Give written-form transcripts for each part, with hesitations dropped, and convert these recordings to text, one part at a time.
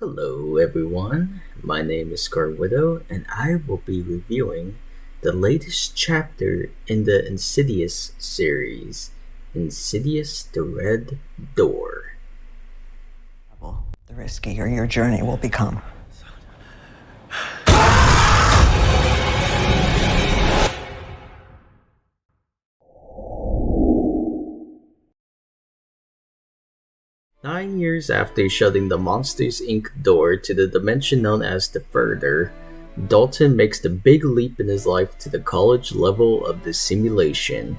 Hello everyone, my name is ScarWidow and I will be reviewing the latest chapter in the Insidious series, Insidious the Red Door. The riskier your journey will become. 9 years after shutting the Monsters Inc. door to the dimension known as the Further, Dalton makes the big leap in his life to the college level of the simulation.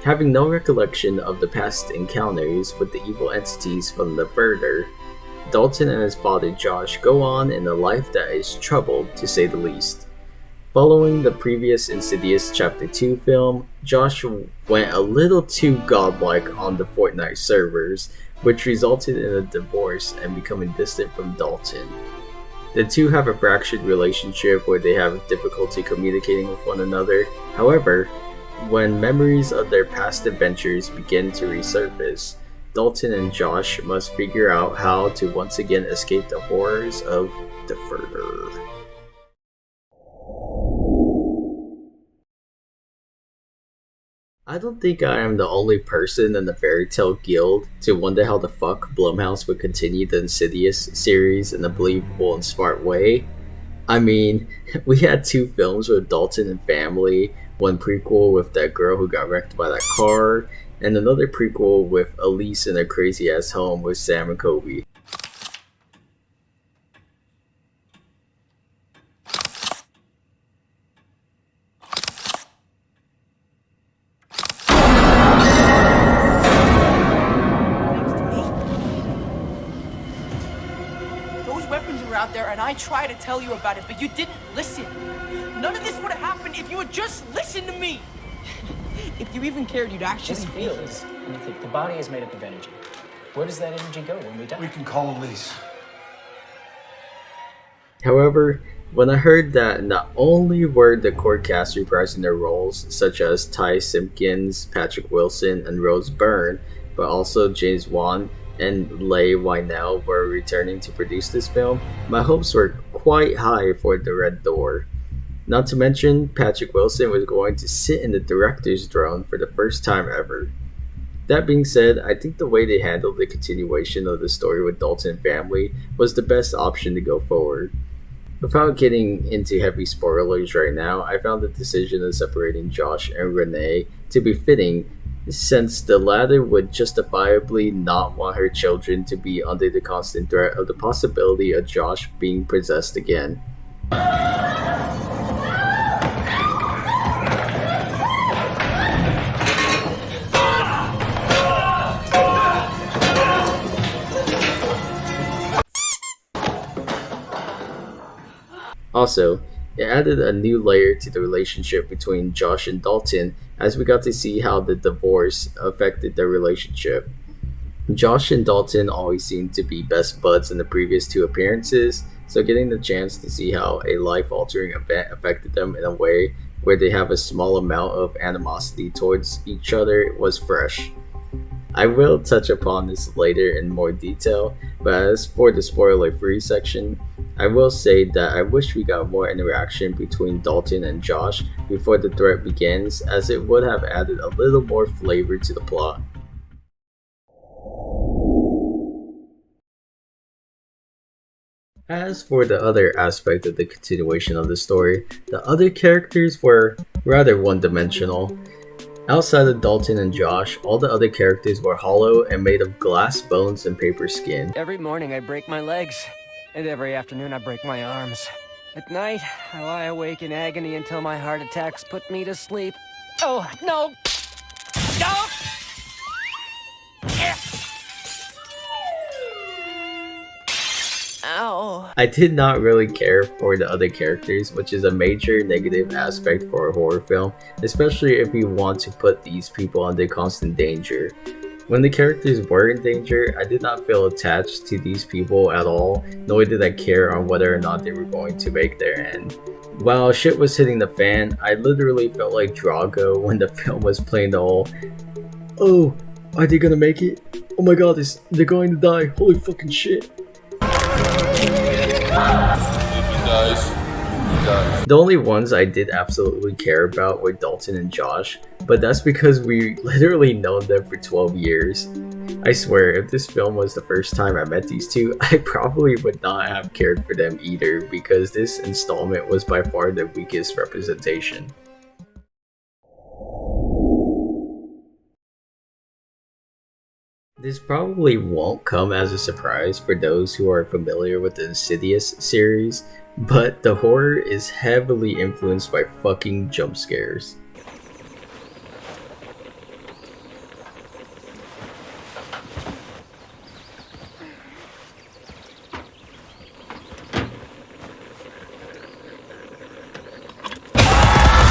Having no recollection of the past encounters with the evil entities from the Further, Dalton and his father Josh go on in a life that is troubled to say the least. Following the previous Insidious Chapter 2 film, Josh went a little too godlike on the Fortnite servers, which resulted in a divorce and becoming distant from Dalton. The two have a fractured relationship where they have difficulty communicating with one another. However, when memories of their past adventures begin to resurface, Dalton and Josh must figure out how to once again escape the horrors of the Further. I don't think I am the only person in the Fairy Tale Guild to wonder how the fuck Blumhouse would continue the Insidious series in a believable and smart way. I mean, we had two films with Dalton and family, one prequel with that girl who got wrecked by that car, and another prequel with Elise in her crazy ass home with Sam and Kobe. Out there, and I tried to tell you about it, but you didn't listen. None of this would have happened if you had just listened to me. If you even cared, you'd actually feel it. Let me think. The body is made up of energy. Where does that energy go when we die? We can call Elise. However, when I heard that not only were the core cast reprising their roles, such as Ty Simpkins, Patrick Wilson, and Rose Byrne, but also James Wan and Leigh Whannell were returning to produce this film, my hopes were quite high for The Red Door. Not to mention, Patrick Wilson was going to sit in the director's throne for the first time ever. That being said, I think the way they handled the continuation of the story with Dalton family was the best option to go forward. Without getting into heavy spoilers right now, I found the decision of separating Josh and Renee to be fitting, since the latter would justifiably not want her children to be under the constant threat of the possibility of Josh being possessed again. Also, it added a new layer to the relationship between Josh and Dalton, as we got to see how the divorce affected their relationship. Josh and Dalton always seemed to be best buds in the previous two appearances, so getting the chance to see how a life-altering event affected them in a way where they have a small amount of animosity towards each other was fresh. I will touch upon this later in more detail, but as for the spoiler-free section, I will say that I wish we got more interaction between Dalton and Josh before the threat begins, as it would have added a little more flavor to the plot. As for the other aspect of the continuation of the story, the other characters were rather one-dimensional. Outside of Dalton and Josh, all the other characters were hollow and made of glass bones and paper skin. Every morning I break my legs, and every afternoon I break my arms. At night, I lie awake in agony until my heart attacks put me to sleep. Oh, no! No! Ow. I did not really care for the other characters, which is a major negative aspect for a horror film, especially if you want to put these people under constant danger. When the characters were in danger, I did not feel attached to these people at all, nor did I care on whether or not they were going to make their end. While shit was hitting the fan, I literally felt like Drago when the film was playing the whole, "Oh, are they gonna make it? Oh my god, they're going to die, holy fucking shit." The only ones I did absolutely care about were Dalton and Josh, but that's because we literally known them for 12 years. I swear, if this film was the first time I met these two, I probably would not have cared for them either, because this installment was by far the weakest representation. This probably won't come as a surprise for those who are familiar with the Insidious series, but the horror is heavily influenced by fucking jump scares.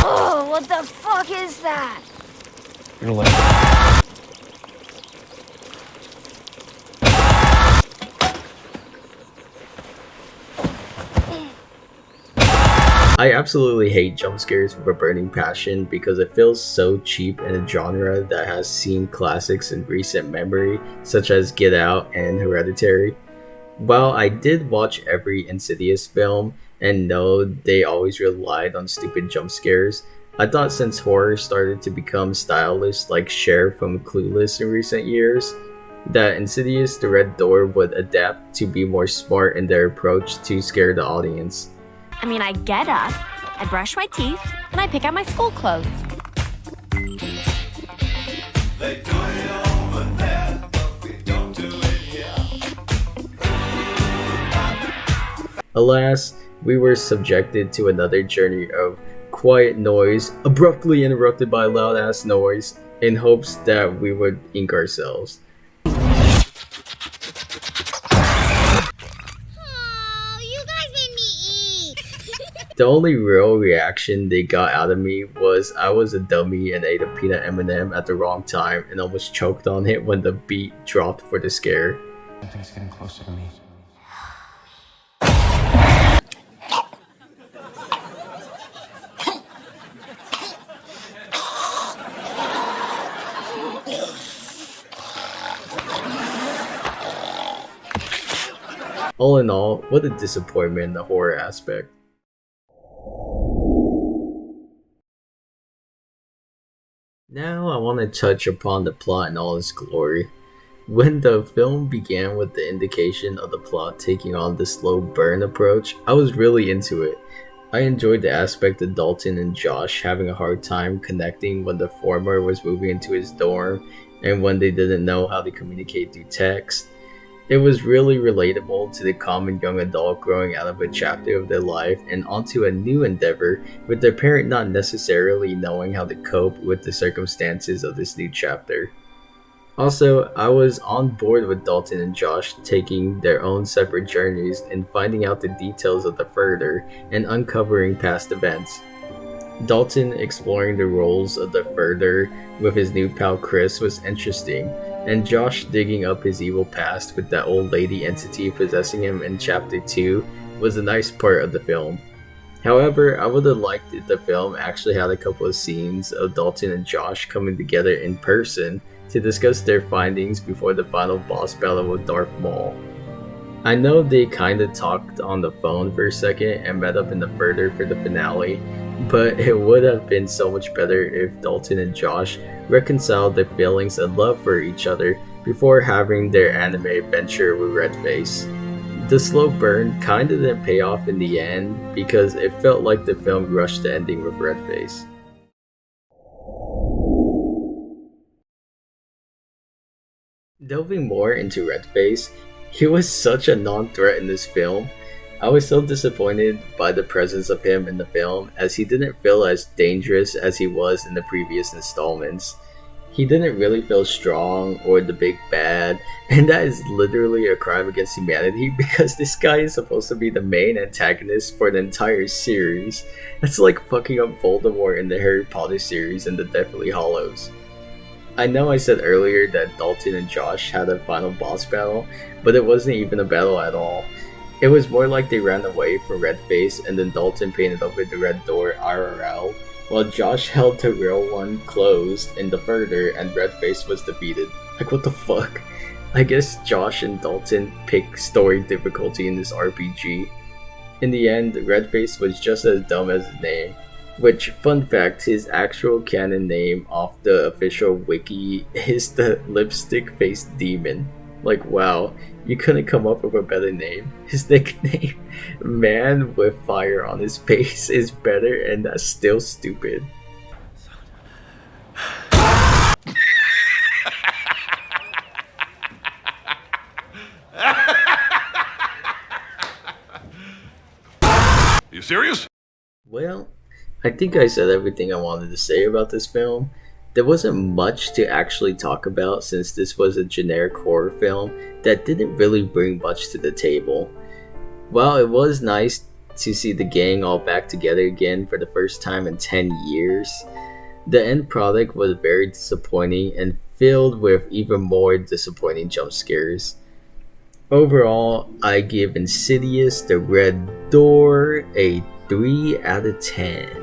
Oh, what the fuck is that? You're like... I absolutely hate jump scares with a burning passion because it feels so cheap in a genre that has seen classics in recent memory, such as Get Out and Hereditary. While I did watch every Insidious film and know they always relied on stupid jump scares, I thought since horror started to become stylish like Cher from Clueless in recent years, that Insidious The Red Door would adapt to be more smart in their approach to scare the audience. I mean, I get up, I brush my teeth, and I pick out my school clothes. Alas, we were subjected to another journey of quiet noise, abruptly interrupted by loud ass noise, in hopes that we would ink ourselves. The only real reaction they got out of me was I was a dummy and ate a peanut M&M at the wrong time and almost choked on it when the beat dropped for the scare. Something's getting closer to me. All in all, what a disappointment in the horror aspect. Now I want to touch upon the plot in all its glory. When the film began with the indication of the plot taking on the slow burn approach, I was really into it. I enjoyed the aspect of Dalton and Josh having a hard time connecting when the former was moving into his dorm and when they didn't know how to communicate through text. It was really relatable to the common young adult growing out of a chapter of their life and onto a new endeavor, with their parent not necessarily knowing how to cope with the circumstances of this new chapter. Also, I was on board with Dalton and Josh taking their own separate journeys and finding out the details of the further and uncovering past events. Dalton exploring the roles of the further with his new pal Chris was interesting, and Josh digging up his evil past with that old lady entity possessing him in Chapter 2 was a nice part of the film. However, I would have liked if the film actually had a couple of scenes of Dalton and Josh coming together in person to discuss their findings before the final boss battle with Darth Maul. I know they kinda talked on the phone for a second and met up in the further for the finale, but it would have been so much better if Dalton and Josh reconciled their feelings and love for each other before having their anime adventure with Redface. The slow burn kinda didn't pay off in the end because it felt like the film rushed the ending with Redface. Delving more into Redface, he was such a non-threat in this film. I was so disappointed by the presence of him in the film, as he didn't feel as dangerous as he was in the previous installments. He didn't really feel strong or the big bad, and that is literally a crime against humanity because this guy is supposed to be the main antagonist for the entire series. That's like fucking up Voldemort in the Harry Potter series and the Deathly Hallows. I know I said earlier that Dalton and Josh had a final boss battle, but it wasn't even a battle at all. It was more like they ran away from Redface and then Dalton painted over the red door IRL, while Josh held the real one closed in the further and Redface was defeated. Like, what the fuck? I guess Josh and Dalton pick story difficulty in this RPG. In the end, Redface was just as dumb as his name. Which, fun fact, his actual canon name off the official wiki is the Lipstick Faced Demon. Like, wow, you couldn't come up with a better name. His nickname, Man with Fire on His Face, is better, and that's still stupid. You serious? Well, I think I said everything I wanted to say about this film. There wasn't much to actually talk about since this was a generic horror film that didn't really bring much to the table. While it was nice to see the gang all back together again for the first time in 10 years, the end product was very disappointing and filled with even more disappointing jump scares. Overall, I give Insidious The Red Door a 3 out of 10.